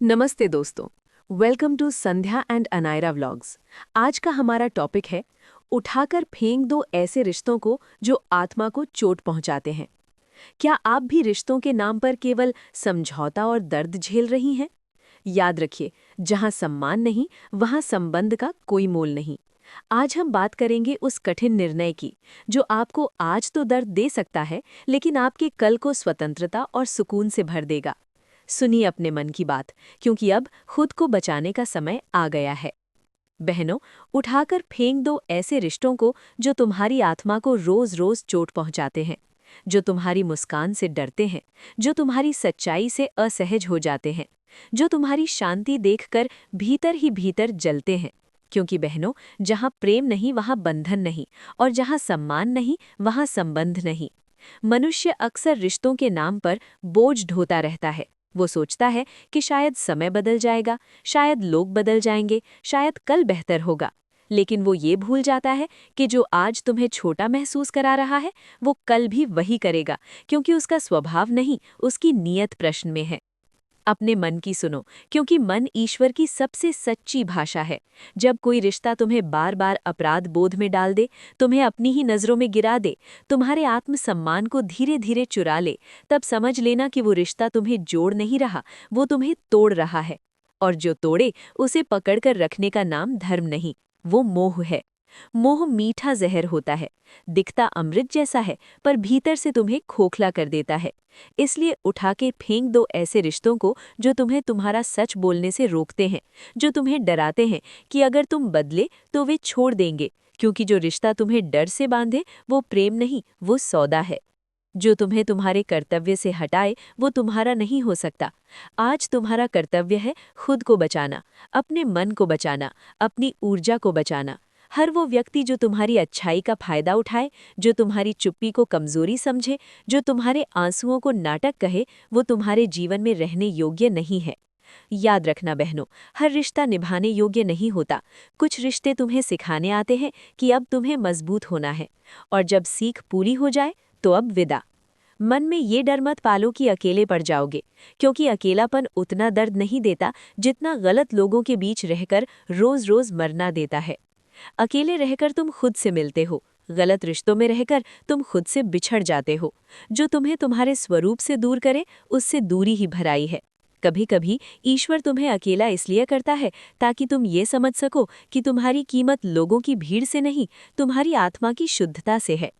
नमस्ते दोस्तों। Welcome to Sandhya and Anaira vlogs. आज का हमारा टॉपिक है उठाकर फेंक दो ऐसे रिश्तों को जो आत्मा को चोट पहुंचाते हैं। क्या आप भी रिश्तों के नाम पर केवल समझौता और दर्द झेल रही हैं? याद रखिए, जहां सम्मान नहीं वहां संबंध का कोई मोल नहीं। आज हम बात करेंगे उस कठिन निर्णय की जो आपको आज तो दर्द दे सकता है, लेकिन आपके कल को स्वतंत्रता और सुकून से भर देगा। सुनिए अपने मन की बात, क्योंकि अब खुद को बचाने का समय आ गया है। बहनों, उठाकर फेंक दो ऐसे रिश्तों को जो तुम्हारी आत्मा को रोज रोज चोट पहुंचाते हैं, जो तुम्हारी मुस्कान से डरते हैं, जो तुम्हारी सच्चाई से असहज हो जाते हैं, जो तुम्हारी शांति देखकर भीतर ही भीतर जलते हैं। क्योंकि बहनों, जहां प्रेम नहीं वहां बंधन नहीं, और जहां सम्मान नहीं वहां संबंध नहीं। मनुष्य अक्सर रिश्तों के नाम पर बोझ ढोता रहता है। वो सोचता है कि शायद समय बदल जाएगा, शायद लोग बदल जाएंगे, शायद कल बेहतर होगा। लेकिन वो ये भूल जाता है कि जो आज तुम्हें छोटा महसूस करा रहा है, वो कल भी वही करेगा, क्योंकि उसका स्वभाव नहीं, उसकी नीयत प्रश्न में है। अपने मन की सुनो, क्योंकि मन ईश्वर की सबसे सच्ची भाषा है। जब कोई रिश्ता तुम्हें बार बार अपराध बोध में डाल दे, तुम्हें अपनी ही नज़रों में गिरा दे, तुम्हारे आत्मसम्मान को धीरे धीरे चुरा ले, तब समझ लेना कि वो रिश्ता तुम्हें जोड़ नहीं रहा, वो तुम्हें तोड़ रहा है। और जो तोड़े, उसे पकड़कर रखने का नाम धर्म नहीं, वो मोह है। मोह मीठा जहर होता है, दिखता अमृत जैसा है, पर भीतर से तुम्हें खोखला कर देता है। इसलिए उठा के फेंक दो ऐसे रिश्तों को जो तुम्हें तुम्हारा सच बोलने से रोकते हैं, जो तुम्हें डराते हैं कि अगर तुम बदले तो वे छोड़ देंगे। क्योंकि जो रिश्ता तुम्हें डर से बांधे वो प्रेम नहीं, वो सौदा है। जो तुम्हें तुम्हारे कर्तव्य से हटाए वो तुम्हारा नहीं हो सकता। आज तुम्हारा कर्तव्य है खुद को बचाना, अपने मन को बचाना, अपनी ऊर्जा को बचाना। हर वो व्यक्ति जो तुम्हारी अच्छाई का फायदा उठाए, जो तुम्हारी चुप्पी को कमजोरी समझे, जो तुम्हारे आंसुओं को नाटक कहे, वो तुम्हारे जीवन में रहने योग्य नहीं है। याद रखना बहनों, हर रिश्ता निभाने योग्य नहीं होता। कुछ रिश्ते तुम्हें सिखाने आते हैं कि अब तुम्हें मजबूत होना है, और जब सीख पूरी हो जाए तो अब विदा। मन में ये डर मत पालो कि अकेले पड़ जाओगे, क्योंकि अकेलापन उतना दर्द नहीं देता जितना गलत लोगों के बीच रहकर रोज रोज मरना देता है। अकेले रहकर तुम खुद से मिलते हो, गलत रिश्तों में रहकर तुम खुद से बिछड़ जाते हो। जो तुम्हें तुम्हारे स्वरूप से दूर करे, उससे दूरी ही भराई है। कभी कभी ईश्वर तुम्हें अकेला इसलिए करता है ताकि तुम ये समझ सको कि तुम्हारी कीमत लोगों की भीड़ से नहीं, तुम्हारी आत्मा की शुद्धता से है।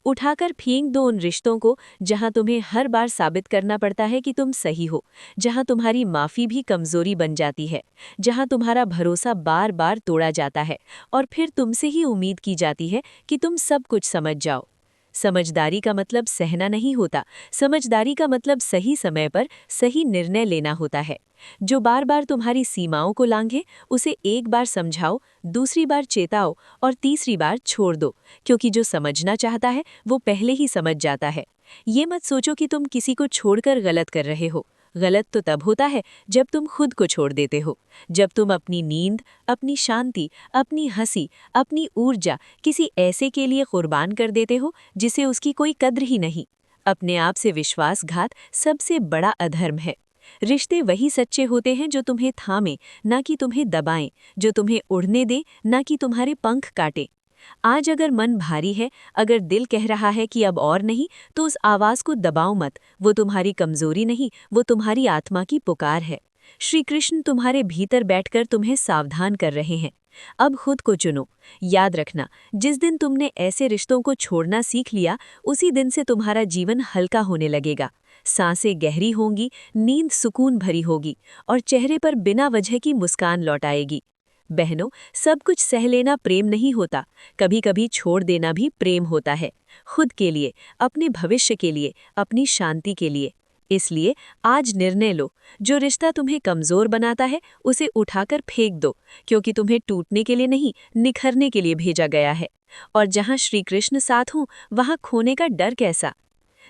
उठाकर फेंक दो उन रिश्तों को जहां तुम्हें हर बार साबित करना पड़ता है कि तुम सही हो, जहां तुम्हारी माफ़ी भी कमज़ोरी बन जाती है, जहां तुम्हारा भरोसा बार बार तोड़ा जाता है और फिर तुमसे ही उम्मीद की जाती है कि तुम सब कुछ समझ जाओ। समझदारी का मतलब सहना नहीं होता, समझदारी का मतलब सही समय पर सही निर्णय लेना होता है। जो बार बार तुम्हारी सीमाओं को लांघे, उसे एक बार समझाओ, दूसरी बार चेताओ और तीसरी बार छोड़ दो, क्योंकि जो समझना चाहता है वो पहले ही समझ जाता है। ये मत सोचो कि तुम किसी को छोड़कर गलत कर रहे हो। गलत तो तब होता है जब तुम खुद को छोड़ देते हो, जब तुम अपनी नींद, अपनी शांति, अपनी हंसी, अपनी ऊर्जा किसी ऐसे के लिए कुर्बान कर देते हो जिसे उसकी कोई कद्र ही नहीं। अपने आप से विश्वासघात सबसे बड़ा अधर्म है। रिश्ते वही सच्चे होते हैं जो तुम्हें थामे, ना कि तुम्हें दबाएं, जो तुम्हें उड़ने दे, ना कि तुम्हारे पंख काटे। आज अगर मन भारी है, अगर दिल कह रहा है कि अब और नहीं, तो उस आवाज को दबाओ मत। वो तुम्हारी कमजोरी नहीं, वो तुम्हारी आत्मा की पुकार है। श्री कृष्ण तुम्हारे भीतर बैठकर तुम्हें सावधान कर रहे हैं। अब खुद को चुनो। याद रखना, जिस दिन तुमने ऐसे रिश्तों को छोड़ना सीख लिया, उसी दिन से तुम्हारा जीवन हल्का होने लगेगा। सांसें गहरी होंगी, नींद सुकून भरी होगी और चेहरे पर बिना वजह की मुस्कान लौट आएगी। बहनों, सब कुछ सह लेना प्रेम नहीं होता, कभी कभी छोड़ देना भी प्रेम होता है। खुद के लिए, अपने भविष्य के लिए, अपनी शांति के लिए। इसलिए आज निर्णय लो, जो रिश्ता तुम्हें कमजोर बनाता है उसे उठाकर फेंक दो, क्योंकि तुम्हें टूटने के लिए नहीं, निखरने के लिए भेजा गया है। और जहां श्री कृष्ण साथ हों, वहां खोने का डर कैसा।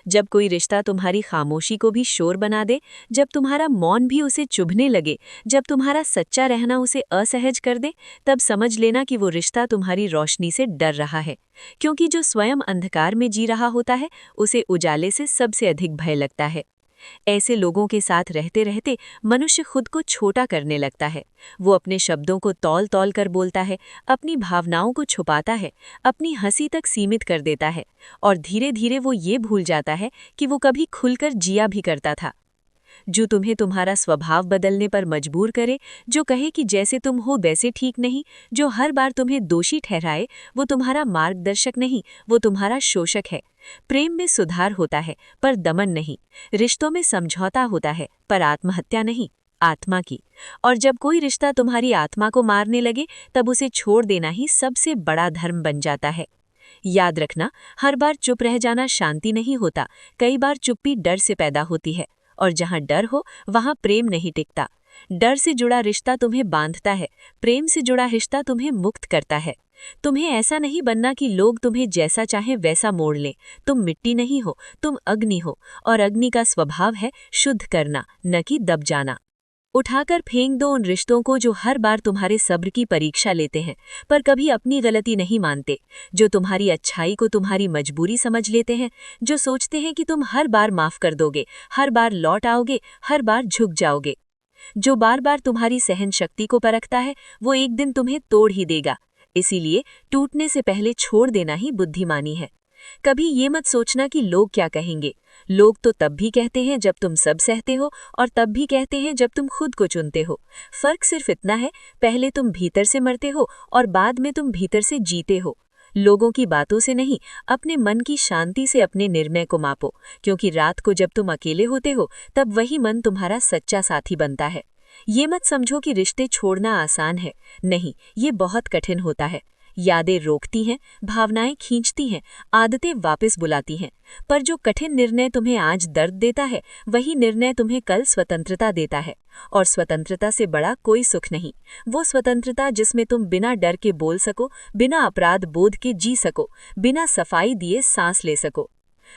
जब कोई रिश्ता तुम्हारी खामोशी को भी शोर बना दे, जब तुम्हारा मौन भी उसे चुभने लगे, जब तुम्हारा सच्चा रहना उसे असहज कर दे, तब समझ लेना कि वो रिश्ता तुम्हारी रोशनी से डर रहा है। क्योंकि जो स्वयं अंधकार में जी रहा होता है, उसे उजाले से सबसे अधिक भय लगता है। ऐसे लोगों के साथ रहते रहते मनुष्य खुद को छोटा करने लगता है। वो अपने शब्दों को तौल तौल कर बोलता है, अपनी भावनाओं को छुपाता है, अपनी हंसी तक सीमित कर देता है और धीरे धीरे वो ये भूल जाता है कि वो कभी खुलकर जिया भी करता था। जो तुम्हें तुम्हारा स्वभाव बदलने पर मजबूर करे, जो कहे कि जैसे तुम हो वैसे ठीक नहीं, जो हर बार तुम्हें दोषी ठहराए, वो तुम्हारा मार्गदर्शक नहीं, वो तुम्हारा शोषक है। प्रेम में सुधार होता है पर दमन नहीं, रिश्तों में समझौता होता है पर आत्महत्या नहीं, आत्मा की। और जब कोई रिश्ता तुम्हारी आत्मा को मारने लगे, तब उसे छोड़ देना ही सबसे बड़ा धर्म बन जाता है। याद रखना, हर बार चुप रह जाना शांति नहीं होता, कई बार चुप्पी डर से पैदा होती है, और जहाँ डर हो वहाँ प्रेम नहीं टिकता। डर से जुड़ा रिश्ता तुम्हें बांधता है, प्रेम से जुड़ा रिश्ता तुम्हें मुक्त करता है। तुम्हें ऐसा नहीं बनना कि लोग तुम्हें जैसा चाहे वैसा मोड़ लें। तुम मिट्टी नहीं हो, तुम अग्नि हो, और अग्नि का स्वभाव है शुद्ध करना, न कि दब जाना। उठाकर फेंक दो उन रिश्तों को जो हर बार तुम्हारे सब्र की परीक्षा लेते हैं, पर कभी अपनी गलती नहीं मानते, जो तुम्हारी अच्छाई को तुम्हारी मजबूरी समझ लेते हैं, जो सोचते हैं कि तुम हर बार माफ कर दोगे, हर बार लौट आओगे, हर बार झुक जाओगे। जो बार बार तुम्हारी सहन शक्ति को परखता है, वो एक दिन तुम्हें तोड़ ही देगा। इसीलिए टूटने से पहले छोड़ देना ही बुद्धिमानी है। कभी ये मत सोचना कि लोग क्या कहेंगे। लोग तो तब भी कहते हैं जब तुम सब सहते हो, और तब भी कहते हैं जब तुम खुद को चुनते हो। फर्क सिर्फ इतना है, पहले तुम भीतर से मरते हो और बाद में तुम भीतर से जीते हो। लोगों की बातों से नहीं, अपने मन की शांति से अपने निर्णय को मापो, क्योंकि रात को जब तुम अकेले होते हो, तब वही मन तुम्हारा सच्चा साथी बनता है। ये मत समझो कि रिश्ते छोड़ना आसान है, नहीं, ये बहुत कठिन होता है। यादें रोकती हैं, भावनाएं खींचती हैं, आदतें वापस बुलाती हैं, पर जो कठिन निर्णय तुम्हें आज दर्द देता है, वही निर्णय तुम्हें कल स्वतंत्रता देता है। और स्वतंत्रता से बड़ा कोई सुख नहीं। वो स्वतंत्रता जिसमें तुम बिना डर के बोल सको, बिना अपराध बोध के जी सको, बिना सफाई दिए सांस ले सको।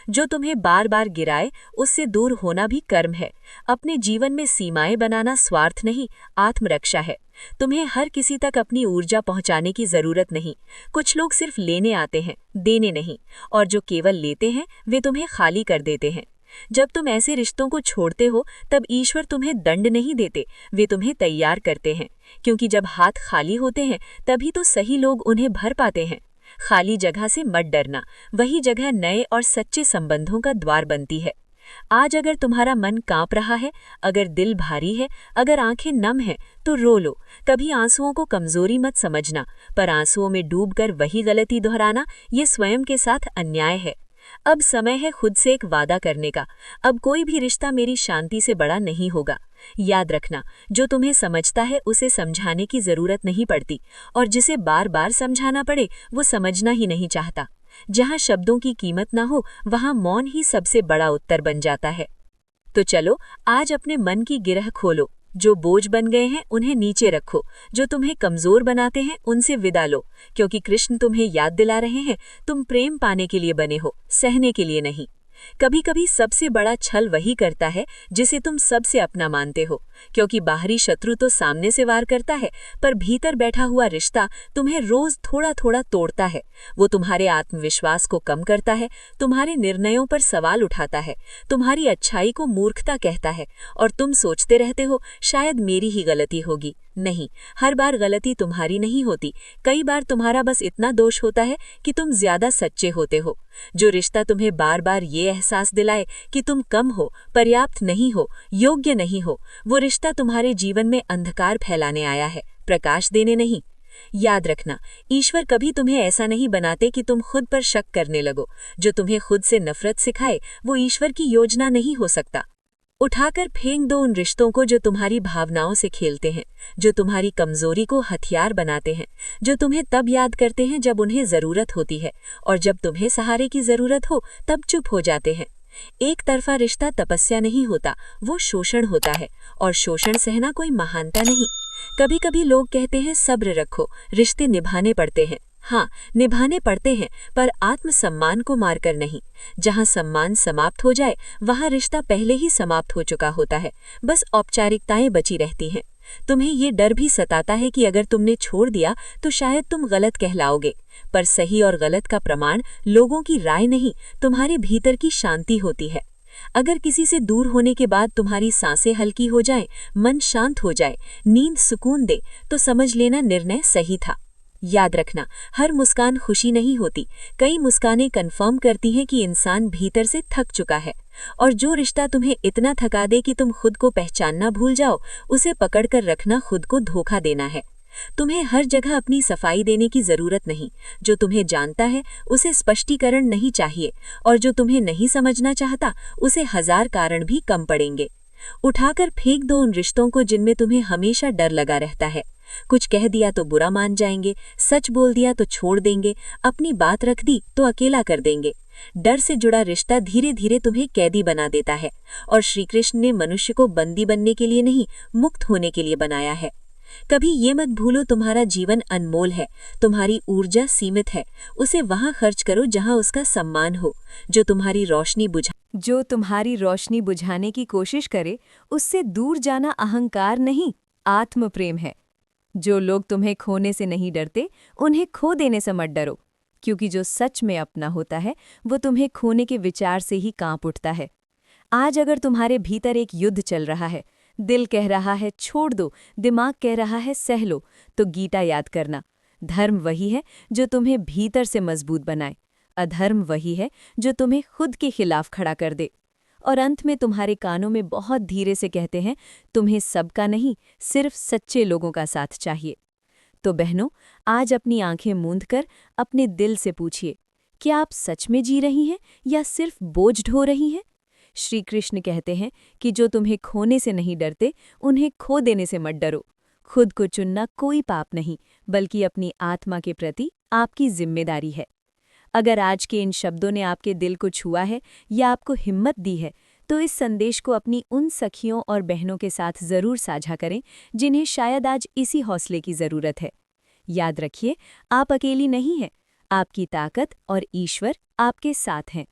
जो तुम्हें बार बार गिराए, उससे दूर होना भी कर्म है। अपने जीवन में सीमाएं बनाना स्वार्थ नहीं, आत्मरक्षा है। तुम्हें हर किसी तक अपनी ऊर्जा पहुंचाने की जरूरत नहीं। कुछ लोग सिर्फ लेने आते हैं, देने नहीं, और जो केवल लेते हैं वे तुम्हें खाली कर देते हैं। जब तुम ऐसे रिश्तों को छोड़ते हो, तब ईश्वर तुम्हें दंड नहीं देते, वे तुम्हें तैयार करते हैं। क्योंकि जब हाथ खाली होते हैं, तभी तो सही लोग उन्हें भर पाते हैं। खाली जगह से मत डरना, वही जगह नए और सच्चे संबंधों का द्वार बनती है। आज अगर तुम्हारा मन कांप रहा है, अगर दिल भारी है, अगर आंखें नम हैं, तो रो लो। कभी आंसुओं को कमजोरी मत समझना, पर आंसुओं में डूबकर वही गलती दोहराना, ये स्वयं के साथ अन्याय है। अब समय है खुद से एक वादा करने का, अब कोई भी रिश्ता मेरी शांति से बड़ा नहीं होगा। याद रखना, जो तुम्हें समझता है उसे समझाने की जरूरत नहीं पड़ती, और जिसे बार बार समझाना पड़े वो समझना ही नहीं चाहता। जहाँ शब्दों की कीमत ना हो, वहाँ मौन ही सबसे बड़ा उत्तर बन जाता है। तो चलो, आज अपने मन की गिरह खोलो। जो बोझ बन गए हैं उन्हें नीचे रखो, जो तुम्हें कमजोर बनाते हैं उनसे विदा लो, क्योंकि कृष्ण तुम्हें याद दिला रहे हैं, तुम प्रेम पाने के लिए बने हो, सहने के लिए नहीं। कभी कभी सबसे बड़ा छल वही करता है जिसे तुम सबसे अपना मानते हो, क्योंकि बाहरी शत्रु तो सामने से वार करता है, पर भीतर बैठा हुआ रिश्ता तुम्हें रोज थोड़ा थोड़ा तोड़ता है। वो तुम्हारे आत्मविश्वास को कम करता है, तुम्हारे निर्णयों पर सवाल उठाता है, तुम्हारी अच्छाई को मूर्खता कहता है, और तुम सोचते रहते हो शायद मेरी ही गलती होगी। नहीं, हर बार गलती तुम्हारी नहीं होती, कई बार तुम्हारा बस इतना दोष होता है कि तुम ज्यादा सच्चे होते हो। जो रिश्ता तुम्हें बार बार ये एहसास दिलाए कि तुम कम हो, पर्याप्त नहीं हो, योग्य नहीं हो, वो रिश्ता तुम्हारे जीवन में अंधकार फैलाने आया है, प्रकाश देने नहीं। याद रखना, ईश्वर कभी तुम्हें ऐसा नहीं बनाते कि तुम खुद पर शक करने लगो। जो तुम्हें खुद से नफरत सिखाए, वो ईश्वर की योजना नहीं हो सकता। उठाकर फेंक दो उन रिश्तों को जो तुम्हारी भावनाओं से खेलते हैं, जो तुम्हारी कमजोरी को हथियार बनाते हैं, जो तुम्हें तब याद करते हैं जब उन्हें जरूरत होती है, और जब तुम्हें सहारे की जरूरत हो तब चुप हो जाते हैं। एक तरफा रिश्ता तपस्या नहीं होता, वो शोषण होता है, और शोषण सहना कोई महानता नहीं। कभी कभी लोग कहते हैं सब्र रखो, रिश्ते निभाने पड़ते हैं। हाँ, निभाने पड़ते हैं, पर आत्मसम्मान को मारकर नहीं। जहाँ सम्मान समाप्त हो जाए, वहाँ रिश्ता पहले ही समाप्त हो चुका होता है, बस औपचारिकताएं बची रहती हैं। तुम्हें ये डर भी सताता है कि अगर तुमने छोड़ दिया तो शायद तुम गलत कहलाओगे, पर सही और गलत का प्रमाण लोगों की राय नहीं, तुम्हारे भीतर की शांति होती है। अगर किसी से दूर होने के बाद तुम्हारी सांसें हल्की हो जाएं, मन शांत हो जाए, नींद सुकून दे, तो समझ लेना निर्णय सही था। याद रखना, हर मुस्कान खुशी नहीं होती। कई मुस्कानें कन्फर्म करती हैं कि इंसान भीतर से थक चुका है। और जो रिश्ता तुम्हें इतना थका दे कि तुम खुद को पहचानना भूल जाओ, उसे पकड़कर रखना खुद को धोखा देना है। तुम्हें हर जगह अपनी सफाई देने की जरूरत नहीं। जो तुम्हें जानता है उसे स्पष्टीकरण नहीं चाहिए, और जो तुम्हें नहीं समझना चाहता उसे 1000 कारण भी कम पड़ेंगे। उठाकर फेंक दो उन रिश्तों को जिनमें तुम्हें हमेशा डर लगा रहता है। कुछ कह दिया तो बुरा मान जाएंगे, सच बोल दिया तो छोड़ देंगे, अपनी बात रख दी तो अकेला कर देंगे। डर से जुड़ा रिश्ता धीरे धीरे तुम्हें कैदी बना देता है, और श्री कृष्ण ने मनुष्य को बंदी बनने के लिए नहीं, मुक्त होने के लिए बनाया है। कभी ये मत भूलो, तुम्हारा जीवन अनमोल है, तुम्हारी ऊर्जा सीमित है। उसे वहां खर्च करो जहां उसका सम्मान हो। जो तुम्हारी रोशनी बुझाने की कोशिश करे, उससे दूर जाना अहंकार नहीं, आत्म प्रेम है। जो लोग तुम्हें खोने से नहीं डरते, उन्हें खो देने से मत डरो, क्योंकि जो सच में अपना होता है वो तुम्हें खोने के विचार से ही कांप उठता है। आज अगर तुम्हारे भीतर एक युद्ध चल रहा है, दिल कह रहा है छोड़ दो, दिमाग कह रहा है सह लो, तो गीता याद करना। धर्म वही है जो तुम्हें भीतर से मजबूत बनाए, अधर्म वही है जो तुम्हें खुद के खिलाफ खड़ा कर दे। और अंत में तुम्हारे कानों में बहुत धीरे से कहते हैं, तुम्हें सबका नहीं, सिर्फ सच्चे लोगों का साथ चाहिए। तो बहनों, आज अपनी आंखें मूंद कर अपने दिल से पूछिए, क्या आप सच में जी रही हैं या सिर्फ बोझ ढो रही हैं? श्री कृष्ण कहते हैं कि जो तुम्हें खोने से नहीं डरते, उन्हें खो देने से मत डरो। खुद को चुनना कोई पाप नहीं, बल्कि अपनी आत्मा के प्रति आपकी जिम्मेदारी है। अगर आज के इन शब्दों ने आपके दिल को छुआ है या आपको हिम्मत दी है, तो इस संदेश को अपनी उन सखियों और बहनों के साथ ज़रूर साझा करें जिन्हें शायद आज इसी हौसले की ज़रूरत है। याद रखिए, आप अकेली नहीं हैं, आपकी ताकत और ईश्वर आपके साथ हैं।